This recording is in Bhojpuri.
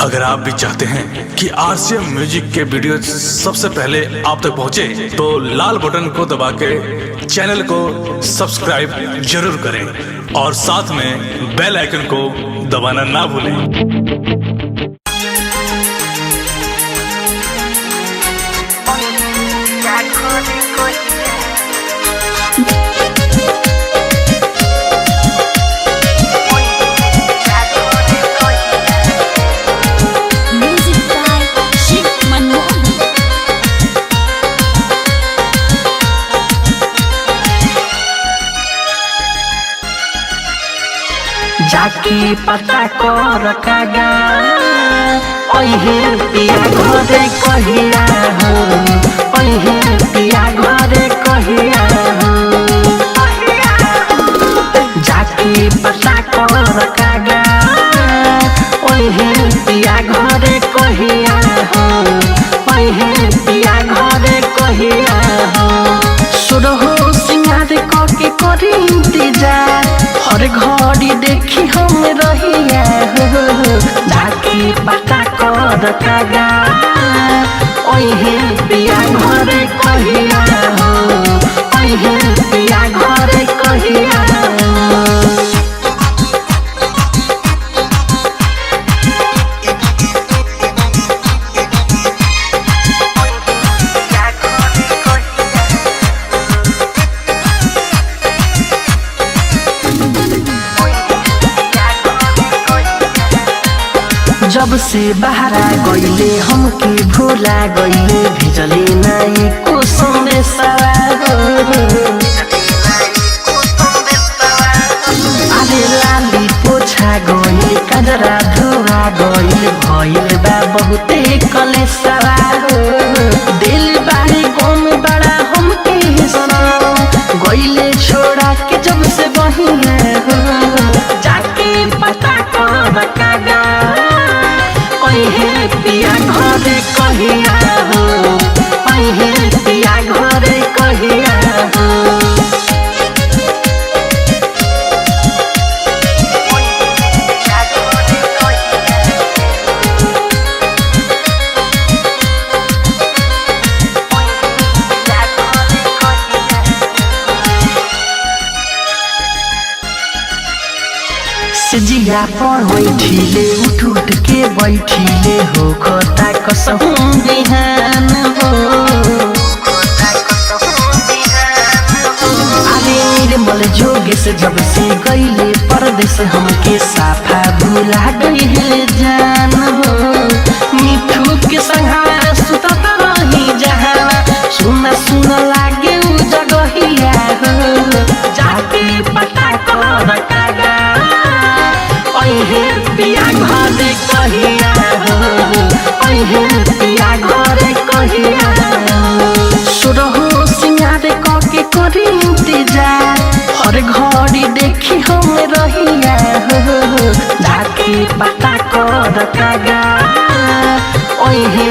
अगर आप भी चाहते हैं कि आरसीएम म्यूजिक के वीडियो सबसे पहले आप तक पहुंचे, तो लाल बटन को दबा के चैनल को सब्सक्राइब जरूर करें और साथ में बेल आइकन को दबाना ना भूलें। जाके पता कर कागा ओहे पिया घरे कहिया हो, ओहे पिया घरे कहिया हो। जाके पता कर कागा ओहे पिया घरे कहिया हो, ओहे पिया घरे कहिया हो। सुरहो सिंगार के करी इंतजार, हर घड़ी देखी हम रहिया हो। जाके पता कर कागा ओहे पिया घरे कहिया हो, ओहे पिया घरे कहिया हो। जब से बाहर गईले हमके भूला गईले, भेजले नाई को संदेशा हो। अरे लाली पोछा गईल, कजरा धुआ गईल, भइल बा बहुते कलेशा हो। दिल बारे गम बड़ा हमके सनम, गईले छोड़ा के जब से बहिया हो। जाके पता कर कागा ओहे पिया घरे कहिया हो, ओहे पिया घरे कहिया हो। जिया पर बैठिले उठ उठ के बैठिले हो, खोता कसम बिहान हो। अरे निर्मल जोगेश जब से गईले परदेश, हमके साफा भूला गईले जान हो। मिठू के संघा सुतत रही जहां, सुना सुना लागे उ जगहिया हो। जाके पता कर कागा ओहे पिया घरे कहिया हो, ओहे पिया घरे कहिया हो। सुरहो सिंगार के करी इंतजार, हर घड़ी देखी हम रहिया हो। जाके पता कर कागा ओहे